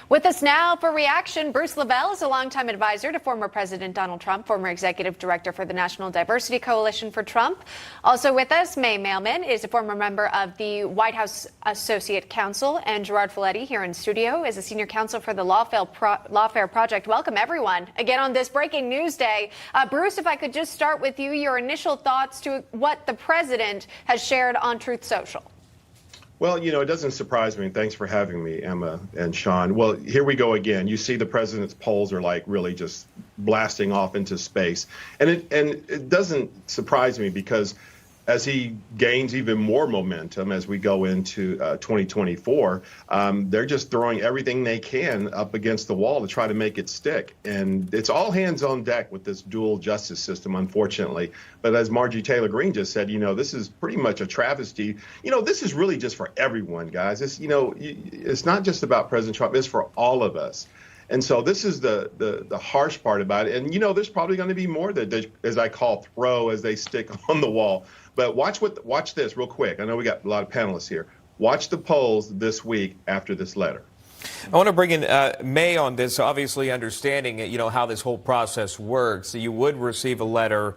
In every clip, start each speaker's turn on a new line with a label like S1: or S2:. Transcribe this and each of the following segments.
S1: With us now for reaction, Bruce Lavelle is a longtime advisor to former President Donald Trump, former executive director for the National Diversity Coalition for Trump. Also with us, May Mailman is a former member of the White House Associate Counsel, and Gerard Filitti here in studio is a senior counsel for the Lawfare Project. Welcome, everyone, again on this breaking news day. Bruce, if I could just start with you, your initial thoughts to what the president has shared on Truth Social.
S2: Well, it doesn't surprise me. Thanks for having me, Emma and Sean. Well, here we go again. You see the president's polls are like really just blasting off into space. And it doesn't surprise me because as he gains even more momentum as we go into 2024, they're just throwing everything they can up against the wall to try to make it stick. And it's all hands on deck with this dual justice system, unfortunately. But as Marjorie Taylor Greene just said, this is pretty much a travesty. This is really just for everyone, guys. It's, it's not just about President Trump. It's for all of us. And so this is the harsh part about it. And, there's probably going to be more that they, as I call, throw as they stick on the wall. But watch this real quick. I know we got a lot of panelists here. Watch the polls this week after this letter.
S3: I want to bring in May on this, obviously understanding, how this whole process works. You would receive a letter,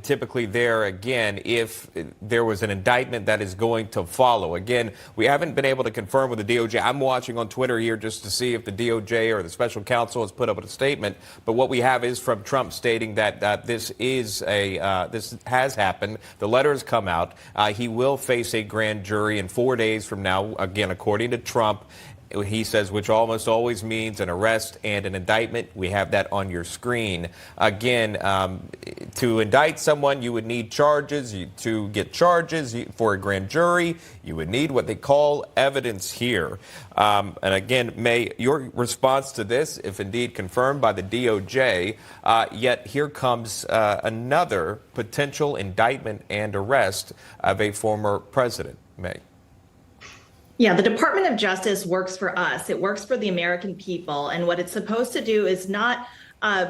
S3: typically there again, if there was an indictment that is going to follow. Again, we haven't been able to confirm with the DOJ. I'm watching on Twitter here just to see if the DOJ or the special counsel has put up a statement. But what we have is from Trump stating that this has happened. The letter has come out. He will face a grand jury in 4 days from now, again, according to Trump. He says, which almost always means an arrest and an indictment. We have that on your screen. Again, to indict someone, you would need charges. To get charges for a grand jury, you would need what they call evidence here. And again, May, your response to this, if indeed confirmed by the DOJ, yet here comes another potential indictment and arrest of a former president. May.
S4: Yeah, the Department of Justice works for us. It works for the American people. And what it's supposed to do is not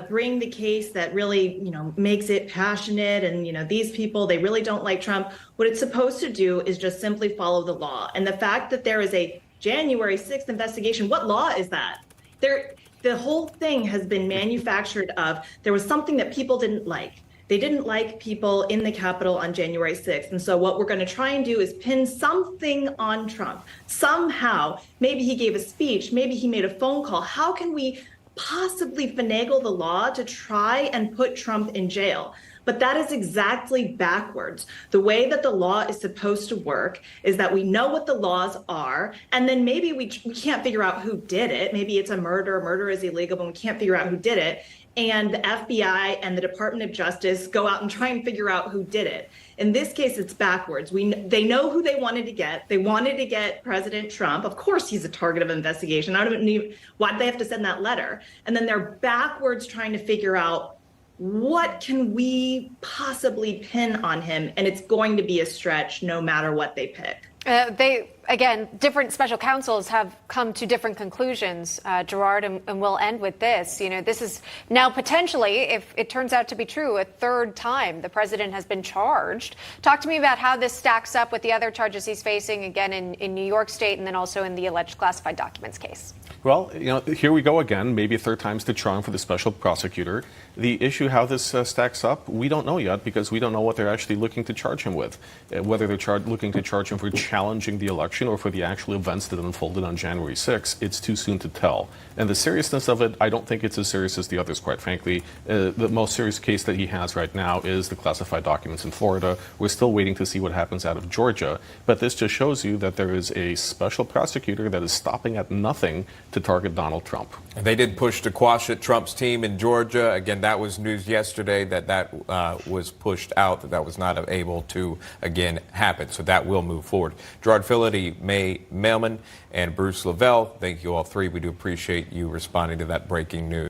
S4: bring the case that really, makes it passionate. And, these people, they really don't like Trump. What it's supposed to do is just simply follow the law. And the fact that there is a January 6th investigation, what law is that? The whole thing has been manufactured of there was something that people didn't like. They didn't like people in the Capitol on January 6th. And so what we're going to try and do is pin something on Trump. Somehow, maybe he gave a speech, maybe he made a phone call. How can we possibly finagle the law to try and put Trump in jail? But that is exactly backwards. The way that the law is supposed to work is that we know what the laws are, and then maybe we can't figure out who did it. Maybe it's a murder. Murder is illegal, but we can't figure out who did it. And the FBI and the Department of Justice go out and try and figure out who did it. In this case, it's backwards. They know who they wanted to get. They wanted to get President Trump. Of course, he's a target of investigation. I don't know why they have to send that letter. And then they're backwards trying to figure out what can we possibly pin on him? And it's going to be a stretch no matter what they pick.
S1: Again, different special counsels have come to different conclusions, Gerard, and we'll end with this. This is now potentially, if it turns out to be true, a third time the president has been charged. Talk to me about how this stacks up with the other charges he's facing, again, in New York State and then also in the alleged classified documents case.
S5: Well, here we go again. Maybe a third time's the charm for the special prosecutor. The issue, how this stacks up, we don't know yet because we don't know what they're actually looking to charge him with. Whether they're looking to charge him for challenging the election or for the actual events that unfolded on January 6th, it's too soon to tell. And the seriousness of it, I don't think it's as serious as the others, quite frankly. The most serious case that he has right now is the classified documents in Florida. We're still waiting to see what happens out of Georgia. But this just shows you that there is a special prosecutor that is stopping at nothing to target Donald Trump.
S3: And they did push to quash it, Trump's team in Georgia. Again, that was news yesterday that was pushed out, that was not able to, again, happen. So that will move forward. Gerard Filitti, May Mailman, and Bruce Lavelle, thank you all three. We do appreciate you responding to that breaking news.